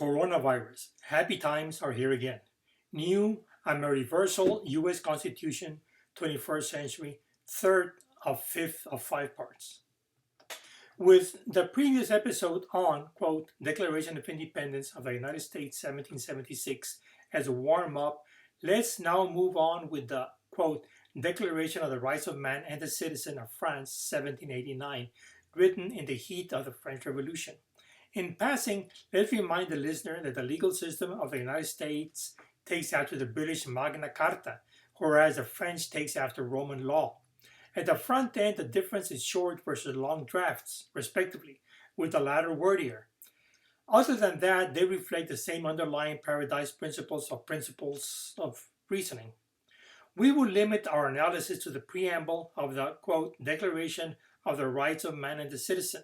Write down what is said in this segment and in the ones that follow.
Coronavirus. Happy times are here again. New AmeriVersal US Constitution 21st century, third of fifth of five parts. With the previous episode on, quote, Declaration of Independence of the United States 1776 as a warm-up, let's now move on with the, quote, Declaration of the Rights of Man and the Citizen of France 1789, written in the heat of the French Revolution. In passing, let's remind the listener that the legal system of the United States takes after the British Magna Carta, whereas the French takes after Roman law. At the front end, the difference is short versus long drafts, respectively, with the latter wordier. Other than that, they reflect the same underlying paradise principles of reasoning. We will limit our analysis to the preamble of the, quote, Declaration of the Rights of Man and the Citizen.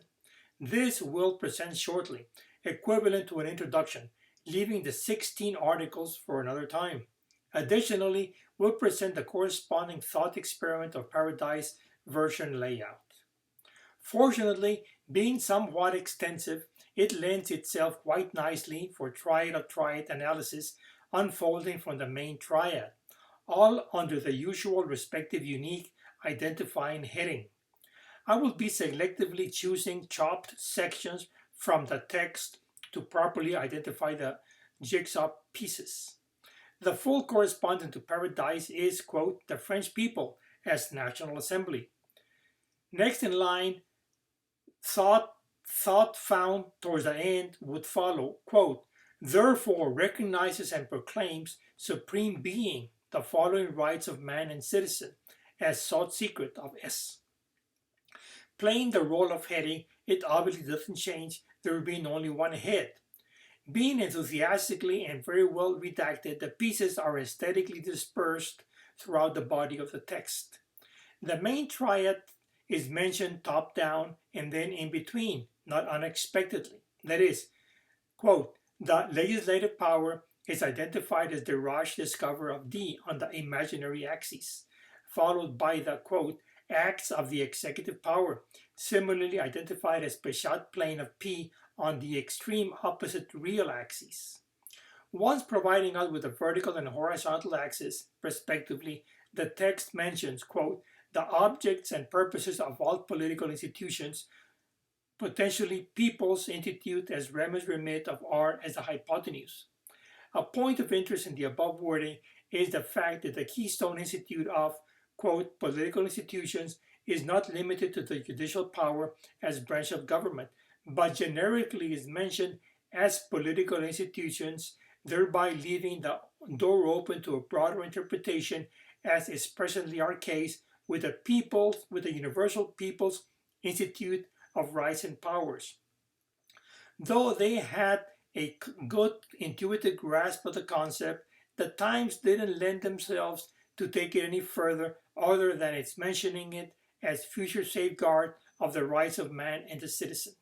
This will present shortly, equivalent to an introduction, leaving the 16 articles for another time. Additionally, we'll present the corresponding thought experiment of paradise version layout. Fortunately, being somewhat extensive, it lends itself quite nicely for triad analysis unfolding from the main triad, all under the usual respective unique identifying heading. I will be selectively choosing chopped sections from the text to properly identify the jigsaw pieces. The full correspondent to paradise is, quote, the French people as National Assembly. Next in line, thought found towards the end would follow, quote, therefore recognizes and proclaims supreme being the following rights of man and citizen as sought secret of S. Playing the role of heading, it obviously doesn't change there being only one head. Being enthusiastically and very well redacted, the pieces are aesthetically dispersed throughout the body of the text. The main triad is mentioned top down and then in between, not unexpectedly. That is, quote, the legislative power is identified as the Roche discoverer of D on the imaginary axis, followed by the, quote, acts of the executive power, similarly identified as Péchat plane of P on the extreme opposite real axis. Once providing us with a vertical and horizontal axis, respectively, the text mentions, quote, the objects and purposes of all political institutions, potentially people's institute as remes remit of R as the hypotenuse. A point of interest in the above wording is the fact that the keystone institute of, quote, political institutions is not limited to the judicial power as branch of government, but generically is mentioned as political institutions, thereby leaving the door open to a broader interpretation, as is presently our case with the Universal People's Institute of Rights and Powers. Though they had a good intuitive grasp of the concept, the times didn't lend themselves to take it any further other than its mentioning it as future safeguard of the rights of man and the citizen.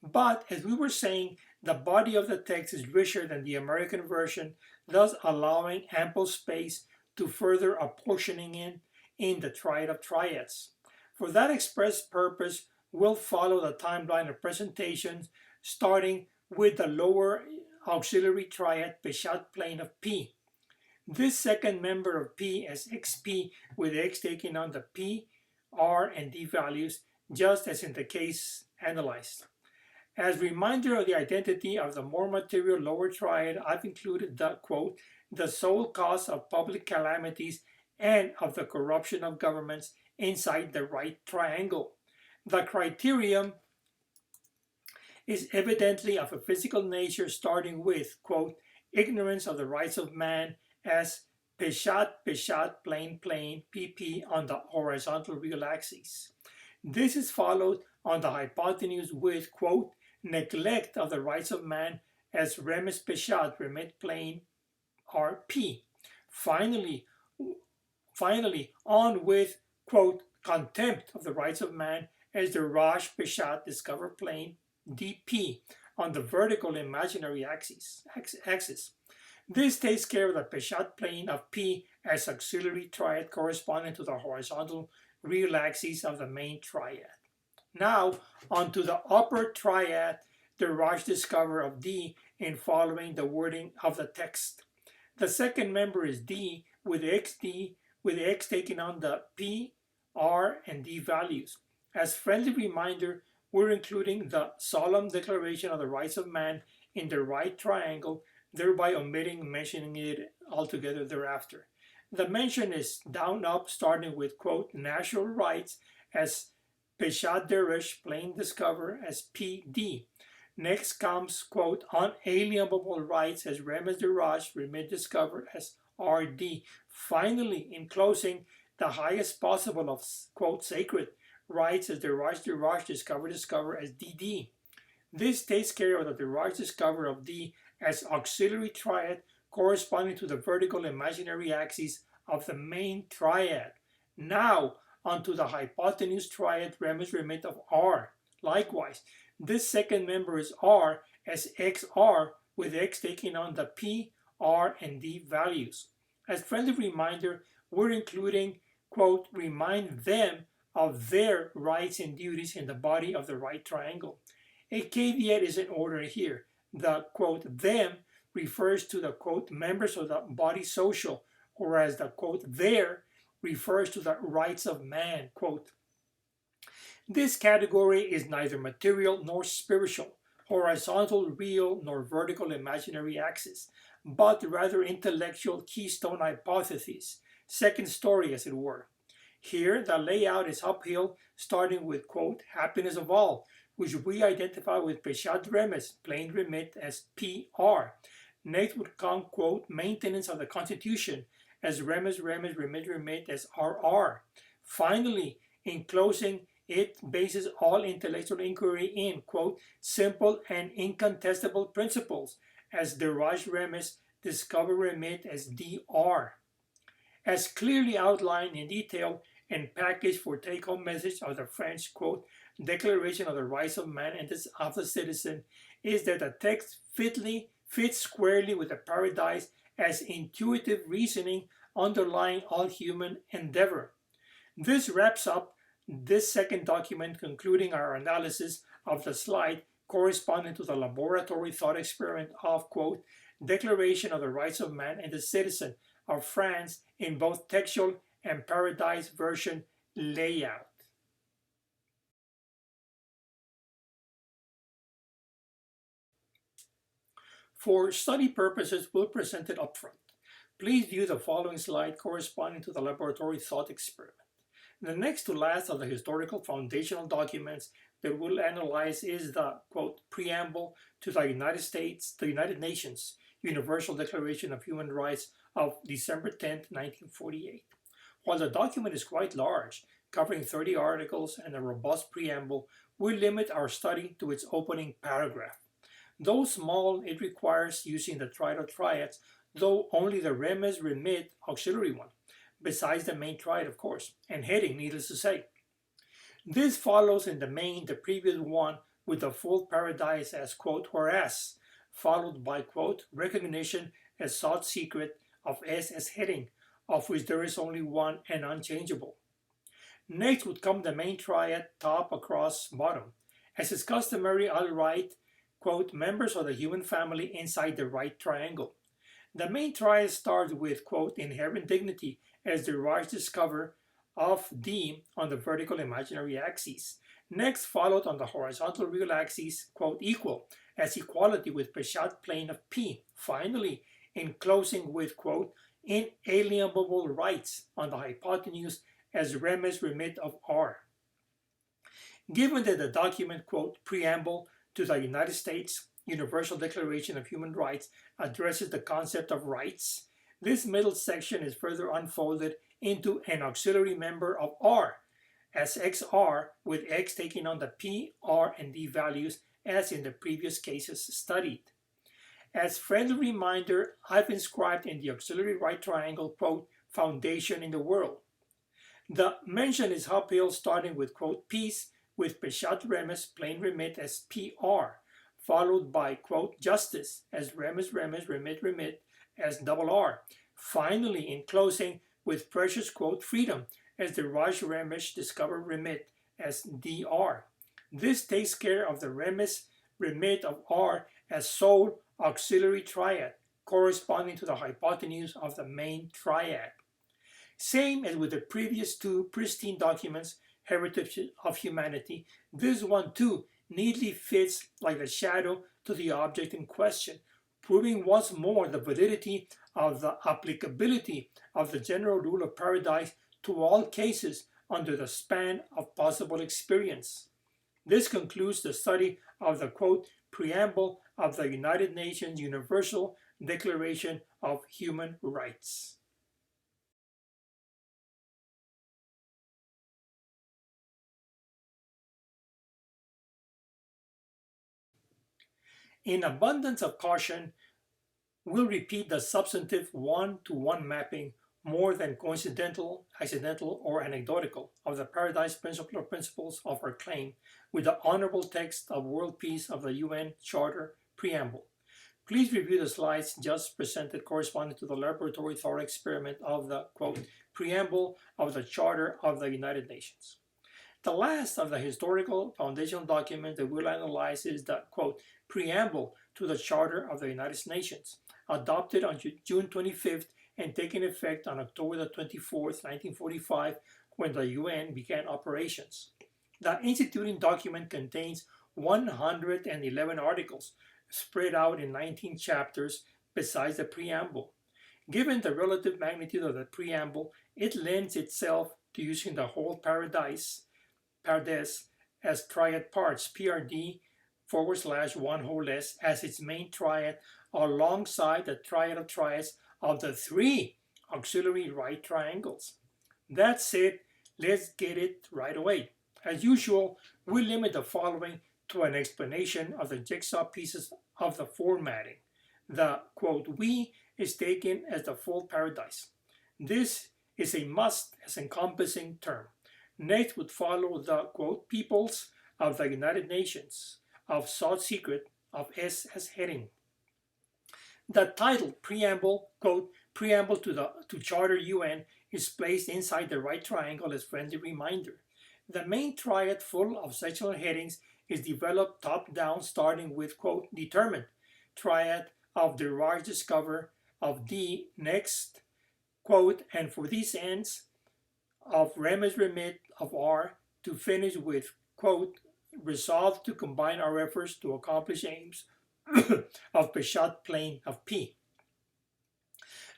But, as we were saying, the body of the text is richer than the American version, thus allowing ample space to further apportioning in the triad of triads. For that express purpose, we'll follow the timeline of presentations, starting with the lower auxiliary triad Péchat plane of P. This second member of P as XP, with X taking on the P, R, and D values, just as in the case analyzed. As reminder of the identity of the more material lower triad, I've included the, quote, the sole cause of public calamities and of the corruption of governments inside the right triangle. The criterion is evidently of a physical nature, starting with, quote, ignorance of the rights of man as Péchat plane PP on the horizontal real axis. This is followed on the hypotenuse with, quote, neglect of the rights of man as remes Péchat remit plane RP. Finally, on with, quote, contempt of the rights of man as the Roche Péchat discover plane DP on the vertical imaginary axis. This takes care of the Péchat plane of P as auxiliary triad corresponding to the horizontal real axis of the main triad. Now, onto the upper triad, the Roche discoverer of D in following the wording of the text. The second member is D, with X taking on the P, R, and D values. As friendly reminder, we're including the solemn declaration of the rights of man in the right triangle, thereby omitting mentioning it altogether thereafter. The mention is down up, starting with, quote, natural rights as Peshat Derish, plain discover, as PD. Next comes, quote, unalienable rights as Remes Deraj, remit discover, as RD. Finally, in closing, the highest possible of, quote, sacred rights as Deraj discover, as DD. This takes care of the Deraj discover of D as auxiliary triad corresponding to the vertical imaginary axis of the main triad. Now, onto the hypotenuse triad Remes remit of R. Likewise, this second member is R as XR, with X taking on the P, R, and D values. As friendly reminder, we're including, quote, remind them of their rights and duties in the body of the right triangle. A caveat is in order here. The, quote, them refers to the, quote, members of the body social, whereas the, quote, their refers to the rights of man, quote. This category is neither material nor spiritual, horizontal real nor vertical imaginary axis, but rather intellectual keystone hypotheses, second story as it were. Here the layout is uphill, starting with, quote, happiness of all, which we identify with Peshat Remes, plain remit, as PR. Next would come, quote, maintenance of the Constitution, as Remes remit as RR. Finally, in closing, it bases all intellectual inquiry in, quote, simple and incontestable principles, as Deraj Remes discover remit as DR. As clearly outlined in detail and packaged for take-home message of the French, quote, Declaration of the Rights of Man and of the Citizen, is that the text fits squarely with the paradise as intuitive reasoning underlying all human endeavor. This wraps up this second document, concluding our analysis of the slide corresponding to the laboratory thought experiment of, quote, Declaration of the Rights of Man and the Citizen of France in both textual and paradise version layout. For study purposes, we'll present it upfront. Please view the following slide corresponding to the laboratory thought experiment. The next to last of the historical foundational documents that we'll analyze is the, quote, Preamble to the United Nations Universal Declaration of Human Rights of December 10, 1948. While the document is quite large, covering 30 articles and a robust preamble, we'll limit our study to its opening paragraph. Though small, it requires using the triads, though only the Remes remit auxiliary one, besides the main triad, of course, and heading, needless to say. This follows in the main the previous one with the full paradise as, quote, whereas, followed by, quote, recognition as sought secret of S as heading, of which there is only one and unchangeable. Next would come the main triad, top, across, bottom. As is customary, I'll write, quote, members of the human family inside the right triangle. The main triad starts with, quote, inherent dignity as the Deraj discover of D on the vertical imaginary axis. Next, followed on the horizontal real axis, quote, equal as equality with Peshat plane of P. Finally, in closing with, quote, inalienable rights on the hypotenuse as Remes remit of R. Given that the document, quote, Preamble to the United States Universal Declaration of Human Rights addresses the concept of rights, this middle section is further unfolded into an auxiliary member of R, as XR, with X taking on the P, R, and D values as in the previous cases studied. As friendly reminder, I've inscribed in the auxiliary right triangle, quote, foundation in the world. The mention is uphill, starting with, quote, peace, with Peshat Remes, plain remit as PR, followed by, quote, justice, as Remes remit as double R. Finally, in closing, with precious, quote, freedom, as the Raj Remes discover remit as DR. This takes care of the Remes remit of R as soul auxiliary triad corresponding to the hypotenuse of the main triad. Same as with the previous two pristine documents, Heritage of Humanity, this one too neatly fits like a shadow to the object in question, proving once more the validity of the applicability of the general rule of paradise to all cases under the span of possible experience. This concludes the study of the quote, Preamble of the United Nations Universal Declaration of Human Rights. In abundance of caution, we'll repeat the substantive one-to-one mapping more than coincidental, accidental, or anecdotal of the Paradise principles of our claim with the honorable text of World Peace of the UN Charter Preamble. Please review the slides just presented corresponding to the laboratory thought experiment of the, quote, Preamble of the Charter of the United Nations. The last of the historical foundational documents that we'll analyze is the, quote, Preamble to the Charter of the United Nations, adopted on June 25th and taking effect on October the 24th, 1945, when the UN began operations. The instituting document contains 111 articles, spread out in 19 chapters besides the preamble. Given the relative magnitude of the preamble, it lends itself to using the whole paradise as triad parts, PRD/1 whole s, as its main triad alongside the triad of triads of the three auxiliary right triangles. That's it. Let's get it right away. As usual, we limit the following to an explanation of the jigsaw pieces of the formatting. The, quote, we is taken as the full paradise. This is a must as encompassing term. Next would follow the, quote, peoples of the United Nations, of sought secret, of S as heading. The title, Preamble, quote, Preamble to Charter UN, is placed inside the right triangle as friendly reminder. The main triad full of sectional headings is developed top-down starting with, quote, determined, triad of derived discover of D, next, quote, and for these ends of remes remit of R to finish with, quote, resolved to combine our efforts to accomplish aims of Peshat plane of P.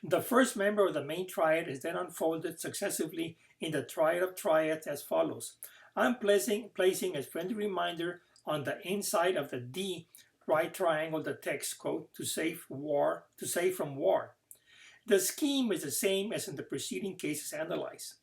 The first member of the main triad is then unfolded successively in the triad of triads as follows. I'm placing as friendly reminder on the inside of the D right triangle the text, quote, to save from war. The scheme is the same as in the preceding cases analyzed.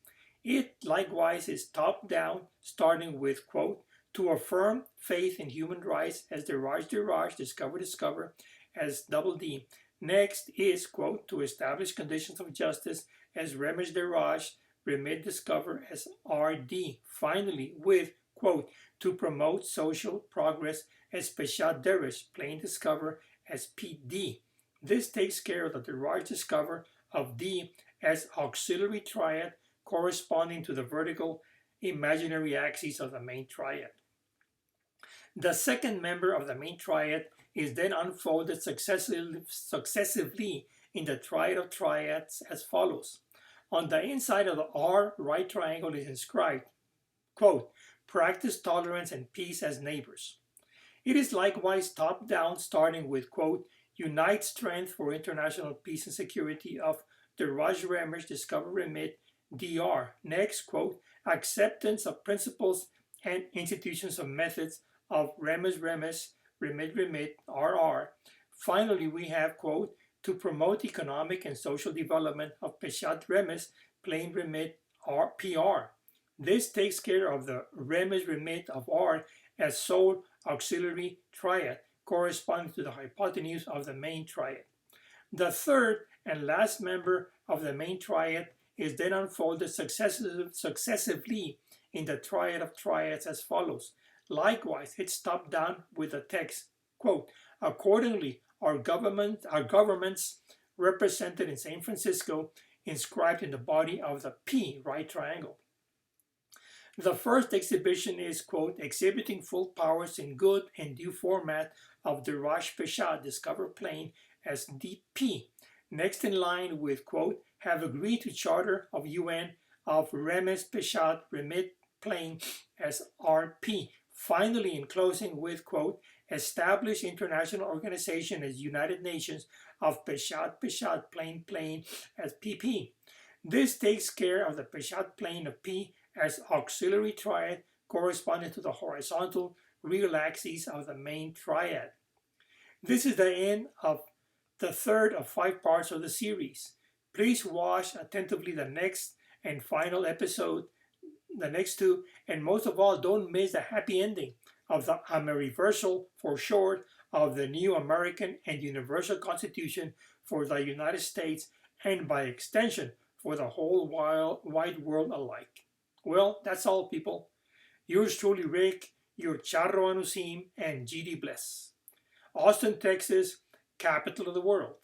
It likewise is top-down, starting with, quote, to affirm faith in human rights as deraj, discover, as double D. Next is, quote, to establish conditions of justice as remes deraj, remit discover as RD. Finally, with, quote, to promote social progress as peshat derish, plain discover as PD. This takes care of the deraj discover of D as auxiliary triad corresponding to the vertical imaginary axis of the main triad. The second member of the main triad is then unfolded successively in the triad of triads as follows. On the inside of the R right triangle is inscribed, quote, practice tolerance and peace as neighbors. It is likewise top-down, starting with, quote, unite strength for international peace and security of the Raj Remesh Discover Remit DR. Next, quote, acceptance of principles and institutions of methods of Remit RR. Finally, we have, quote, to promote economic and social development of Peshat Remes plain remit PR. This takes care of the remes remit of R as sole auxiliary triad corresponding to the hypotenuse of the main triad. The third and last member of the main triad is then unfolded successively in the triad of triads as follows. Likewise, it's top down with the text, quote, accordingly, our governments represented in San Francisco inscribed in the body of the P right triangle. The first exhibition is, quote, exhibiting full powers in good and due format of the Raj Peshat Discover plane as DP. Next in line with, quote, have agreed to charter of UN of Remes Peshat Remit plane as RP. Finally, in closing with, quote, establish international organization as United Nations of Peshat plane as PP. This takes care of the Peshat plane of P as auxiliary triad corresponding to the horizontal real axis of the main triad. This is the end of the third of 5 parts of the series. Please watch attentively the next and final episode, the next 2, and most of all, don't miss the happy ending of the AmeriVersal, for short, of the new American and Universal Constitution for the United States and by extension for the whole wide world alike. Well, that's all, people. Yours truly, Rick, your Charro Anusim, and GD Bless. Austin, Texas, capital of the world.